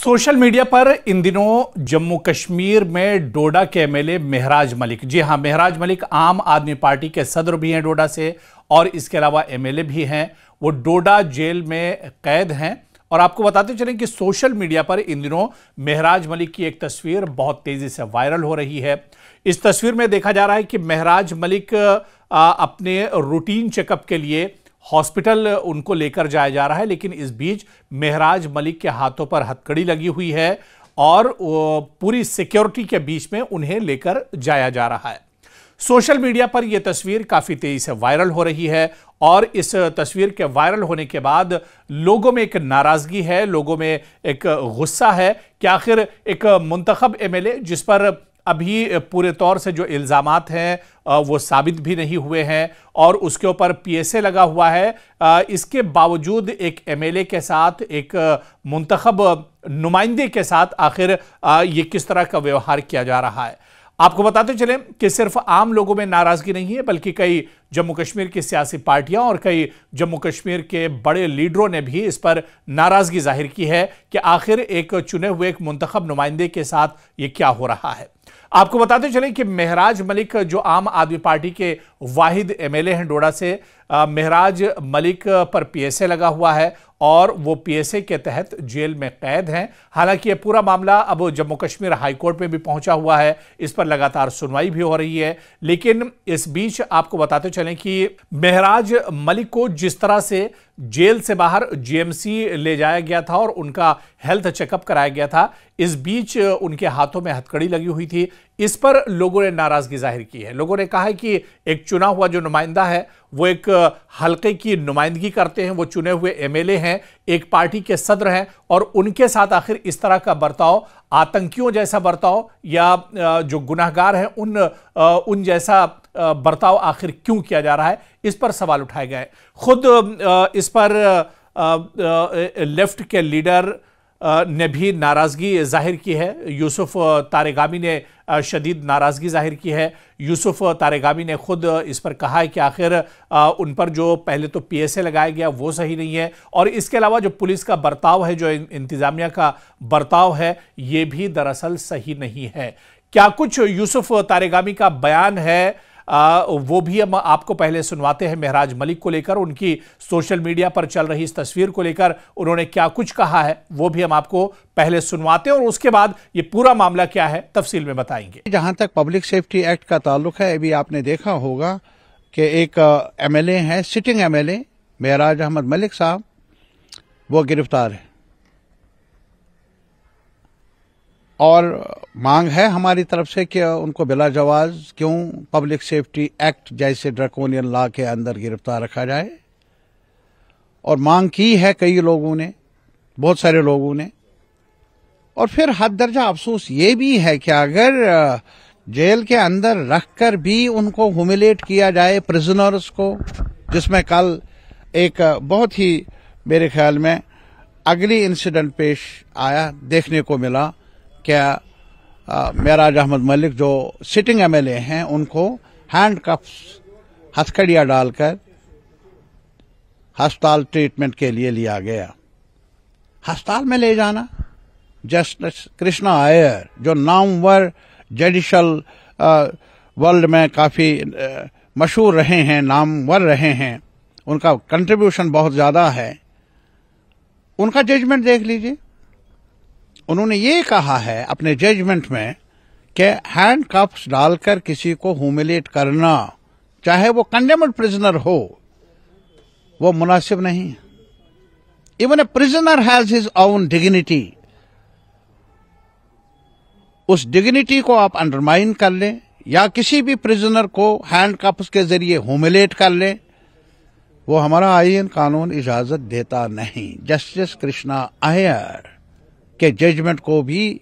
Social media पर इन दिनों जम्मू कश्मीर में डोडा के एमएलए महराज मलिक, जी हां, महराज मलिक आम आदमी पार्टी के सदर भी हैं डोडा से और इसके अलावा एमएलए भी हैं। वो डोडा जेल में कैद हैं और आपको बताते चलें कि सोशल मीडिया पर इन दिनों महराज मलिक की एक तस्वीर बहुत तेजी से वायरल हो रही है। इस तस्वीर में देखा जा रहा है कि महराज मलिक अपने रूटीन चेकअप के लिए हॉस्पिटल उनको लेकर जाया जा रहा है, लेकिन इस बीच महराज मलिक के हाथों पर हथकड़ी लगी हुई है और पूरी सिक्योरिटी के बीच में उन्हें लेकर जाया जा रहा है। सोशल मीडिया पर यह तस्वीर काफी तेजी से वायरल हो रही है और इस तस्वीर के वायरल होने के बाद लोगों में एक नाराजगी है, लोगों में एक गुस्सा है कि आखिर एक मुंतखब एमएलए जिस पर अभी पूरे तौर से जो इल्जामात हैं वो साबित भी नहीं हुए हैं और उसके ऊपर पीएसए लगा हुआ है, इसके बावजूद एक एमएलए के साथ, एक मुंतखब नुमाइंदे के साथ आखिर ये किस तरह का व्यवहार किया जा रहा है। आपको बताते चलें कि सिर्फ आम लोगों में नाराजगी नहीं है, बल्कि कई जम्मू कश्मीर की सियासी पार्टियां और कई जम्मू कश्मीर के बड़े लीडरों ने भी इस पर नाराजगी जाहिर की है कि आखिर एक चुने हुए एक मुंतखब नुमाइंदे के साथ ये क्या हो रहा है। आपको बताते चलें कि महराज मलिक जो आम आदमी पार्टी के वाहिद एमएलए हैं डोडा से, महराज मलिक पर पीएसए लगा हुआ है और वो पीएसए के तहत जेल में कैद हैं। हालांकि ये पूरा मामला अब जम्मू कश्मीर हाई कोर्ट में भी पहुंचा हुआ है, इस पर लगातार सुनवाई भी हो रही है। लेकिन इस बीच आपको बताते चलें कि महराज मलिक को जिस तरह से जेल से बाहर जीएमसी ले जाया गया था और उनका हेल्थ चेकअप कराया गया था, इस बीच उनके हाथों में हथकड़ी लगी हुई थी। इस पर लोगों ने नाराजगी जाहिर की है। लोगों ने कहा है कि एक चुना हुआ जो नुमाइंदा है वो एक हल्के की नुमाइंदगी करते हैं, वो चुने हुए एमएलए हैं, एक पार्टी के सदर हैं और उनके साथ आखिर इस तरह का बर्ताव, आतंकियों जैसा बर्ताव या जो गुनाहगार हैं उन जैसा बर्ताव आखिर क्यों किया जा रहा है, इस पर सवाल उठाए गए। खुद इस पर लेफ्ट के लीडर ने भी नाराजगी जाहिर की है। यूसुफ तारेगामी ने शदीद नाराजगी जाहिर की है। यूसुफ तारेगामी ने खुद इस पर कहा है कि आखिर उन पर जो पहले तो पीएसए लगाया गया वो सही नहीं है और इसके अलावा जो पुलिस का बर्ताव है, जो इंतजामिया का बर्ताव है, ये भी दरअसल सही नहीं है। क्या कुछ यूसुफ तारेगामी का बयान है वो भी हम आपको पहले सुनवाते हैं। महराज मलिक को लेकर, उनकी सोशल मीडिया पर चल रही इस तस्वीर को लेकर उन्होंने क्या कुछ कहा है वो भी हम आपको पहले सुनवाते हैं और उसके बाद ये पूरा मामला क्या है तफसील में बताएंगे। जहां तक पब्लिक सेफ्टी एक्ट का ताल्लुक है, अभी आपने देखा होगा कि एक एमएलए है, सिटिंग एमएलए महराज अहमद मलिक साहब, वो गिरफ्तार है और मांग है हमारी तरफ से कि उनको बिला जवाज क्यों पब्लिक सेफ्टी एक्ट जैसे ड्रैकोनियन लॉ के अंदर गिरफ्तार रखा जाए। और मांग की है कई लोगों ने, बहुत सारे लोगों ने। और फिर हद दर्जा अफसोस ये भी है कि अगर जेल के अंदर रखकर भी उनको ह्यूमिलेट किया जाए प्रिजनर्स को, जिसमें कल एक बहुत ही मेरे ख्याल में अगली इंसिडेंट पेश आया, देखने को मिला क्या महराज अहमद मलिक जो सिटिंग एमएलए हैं उनको हैंडकफ्स, हथकड़ियां डालकर अस्पताल ट्रीटमेंट के लिए लिया गया। अस्पताल में ले जाना, जस्टिस कृष्णा अय्यर जो नामवर जुडिशल वर्ल्ड में काफी मशहूर रहे हैं, नामवर रहे हैं, उनका कंट्रीब्यूशन बहुत ज्यादा है, उनका जजमेंट देख लीजिए। उन्होंने ये कहा है अपने जजमेंट में कि हैंडकफ्स डालकर किसी को ह्यूमिलेट करना, चाहे वो कंडेम्ड प्रिजनर हो, वो मुनासिब नहीं है। Even a prisoner has his own dignity. उस डिग्निटी को आप अंडरमाइन कर लें या किसी भी प्रिजनर को हैंडकफ्स के जरिए ह्यूमिलेट कर लें, वो हमारा आईन कानून इजाजत देता नहीं। जस्टिस कृष्णा अय्यर के जजमेंट को भी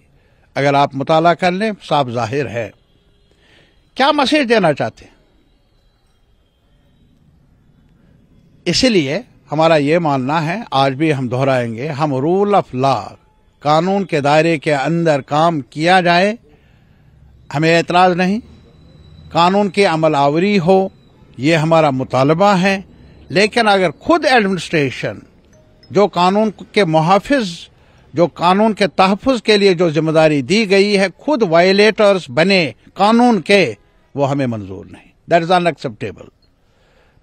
अगर आप मुताला कर लें, साफ जाहिर है क्या मैसेज देना चाहते हैं। इसीलिए हमारा ये मानना है, आज भी हम दोहराएंगे, हम रूल ऑफ लॉ, कानून के दायरे के अंदर काम किया जाए, हमें एतराज नहीं, कानून की अमल आवरी हो, ये हमारा मुतालबा है। लेकिन अगर खुद एडमिनिस्ट्रेशन जो कानून के मुहाफिज जो कानून के तहफ़्फ़ुज़ के लिए जो जिम्मेदारी दी गई है, खुद वायलेटर्स बने कानून के, वो हमें मंजूर नहीं। That is unacceptable.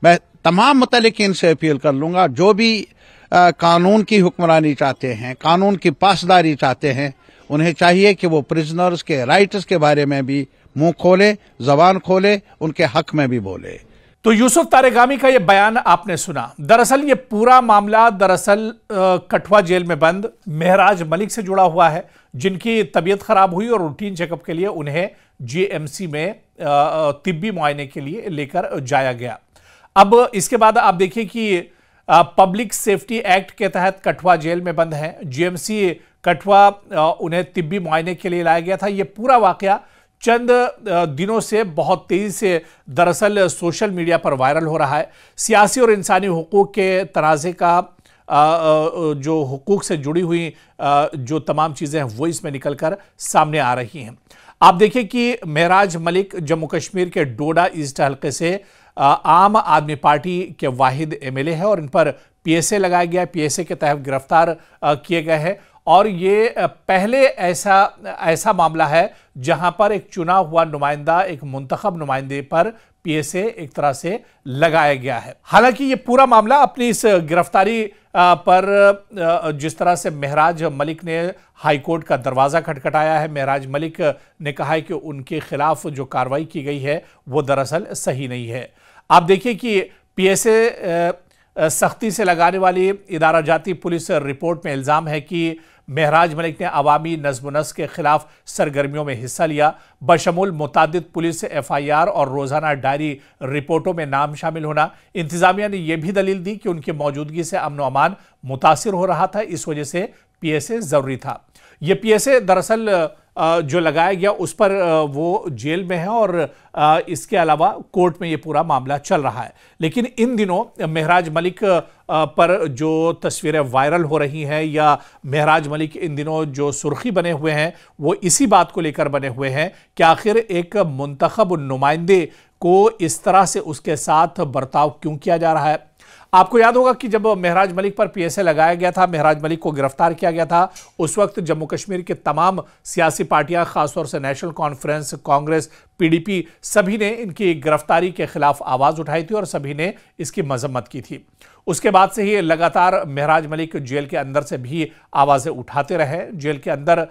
मैं तमाम मुतल्लिकीन से अपील कर लूंगा, जो भी कानून की हुक्मरानी चाहते हैं, कानून की पासदारी चाहते हैं, उन्हें चाहिए कि वो प्रिजनर्स के राइट्स के बारे में भी मुंह खोले, जबान खोले, उनके हक में भी बोले। तो यूसुफ तारेगामी का ये बयान आपने सुना। दरअसल ये पूरा मामला कठुआ जेल में बंद महराज मलिक से जुड़ा हुआ है, जिनकी तबीयत खराब हुई और रूटीन चेकअप के लिए उन्हें जीएमसी में तिब्बी मुआयने के लिए लेकर जाया गया। अब इसके बाद आप देखिए कि पब्लिक सेफ्टी एक्ट के तहत कठुआ जेल में बंद है। जीएमसी कठुआ उन्हें तिब्बी मुआयने के लिए लाया गया था। यह पूरा वाकया चंद दिनों से बहुत तेजी से दरअसल सोशल मीडिया पर वायरल हो रहा है। सियासी और इंसानी हुकूक के तनाज़े का जो हुकूक से जुड़ी हुई जो तमाम चीज़ें हैं वो इसमें निकलकर सामने आ रही हैं। आप देखिए कि महराज मलिक जम्मू कश्मीर के डोडा ईस्ट हल्के से आम आदमी पार्टी के वाहिद एमएलए है और इन पर पीएसए लगाया गया है, पीएसए के तहत गिरफ्तार किए गए हैं। और ये पहले ऐसा मामला है जहां पर एक चुना हुआ नुमाइंदा, एक मुंतखब नुमाइंदे पर पीएसए एक तरह से लगाया गया है। हालांकि ये पूरा मामला अपनी इस गिरफ्तारी पर जिस तरह से महराज मलिक ने हाईकोर्ट का दरवाजा खटखटाया है, महराज मलिक ने कहा है कि उनके खिलाफ जो कार्रवाई की गई है वो दरअसल सही नहीं है। आप देखिए कि पीएसए सख्ती से लगाने वाली इदारा जाती पुलिस रिपोर्ट में इल्ज़ाम है कि महराज मलिक ने अवामी नज़्म-ओ-नस्क़ के खिलाफ सरगर्मियों में हिस्सा लिया, बशमूल मुतादिद पुलिस एफआईआर और रोज़ाना डायरी रिपोर्टों में नाम शामिल होना। इंतज़ामिया ने यह भी दलील दी कि उनकी मौजूदगी से अमन व अमान मुतासिर हो रहा था, इस वजह से पीएसए ज़रूरी था। यह पीएसए दरअसल जो लगाया गया उस पर वो जेल में है और इसके अलावा कोर्ट में ये पूरा मामला चल रहा है। लेकिन इन दिनों महराज मलिक पर जो तस्वीरें वायरल हो रही हैं या महराज मलिक इन दिनों जो सुर्खी बने हुए हैं वो इसी बात को लेकर बने हुए हैं कि आखिर एक मुंतखब नुमाइंदे को इस तरह से उसके साथ बर्ताव क्यों किया जा रहा है। आपको याद होगा कि जब महराज मलिक पर पीएसए लगाया गया था, महराज मलिक को गिरफ्तार किया गया था, उस वक्त जम्मू कश्मीर के तमाम सियासी पार्टियां, खासतौर से नेशनल कॉन्फ्रेंस, कांग्रेस, पीडीपी, सभी ने इनकी गिरफ्तारी के खिलाफ आवाज उठाई थी और सभी ने इसकी मजम्मत की थी। उसके बाद से ही लगातार महराज मलिक जेल के अंदर से भी आवाजें उठाते रहे, जेल के अंदर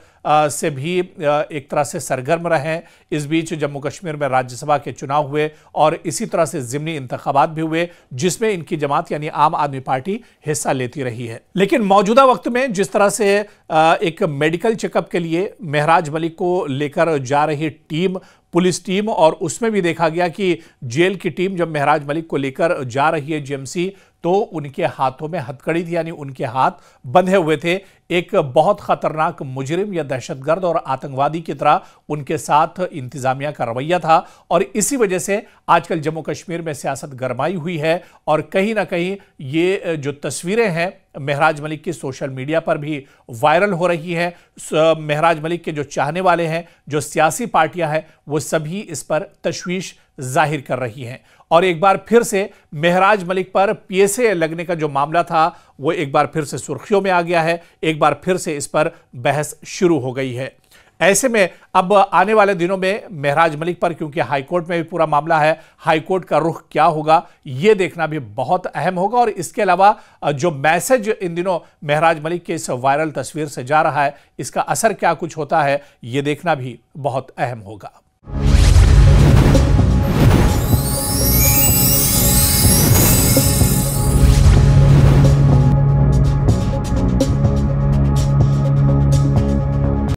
से भी एक तरह से सरगर्म रहे। इस बीच जम्मू कश्मीर में राज्यसभा के चुनाव हुए और इसी तरह से ज़िमनी इंतखाबात भी हुए जिसमें इनकी जमात यानी आम आदमी पार्टी हिस्सा लेती रही है। लेकिन मौजूदा वक्त में जिस तरह से एक मेडिकल चेकअप के लिए महराज मलिक को लेकर जा रही टीम, पुलिस टीम, और उसमें भी देखा गया कि जेल की टीम जब महराज मलिक को लेकर जा रही है जीएमसी तो उनके हाथों में हथकड़ी थी, यानी उनके हाथ बंधे हुए थे। एक बहुत खतरनाक मुजरिम या दहशतगर्द और आतंकवादी की तरह उनके साथ इंतजामिया का रवैया था और इसी वजह से आजकल जम्मू कश्मीर में सियासत गरमाई हुई है और कहीं ना कहीं ये जो तस्वीरें हैं महराज मलिक की सोशल मीडिया पर भी वायरल हो रही है। महराज मलिक के जो चाहने वाले हैं, जो सियासी पार्टियां हैं, वो सभी इस पर तशवीश जाहिर कर रही हैं और एक बार फिर से महराज मलिक पर पीएसए लगने का जो मामला था वो एक बार फिर से सुर्खियों में आ गया है, एक बार फिर से इस पर बहस शुरू हो गई है। ऐसे में अब आने वाले दिनों में महराज मलिक पर, क्योंकि हाईकोर्ट में भी पूरा मामला है, हाईकोर्ट का रुख क्या होगा ये देखना भी बहुत अहम होगा और इसके अलावा जो मैसेज इन दिनों महराज मलिक के इस वायरल तस्वीर से जा रहा है, इसका असर क्या कुछ होता है ये देखना भी बहुत अहम होगा।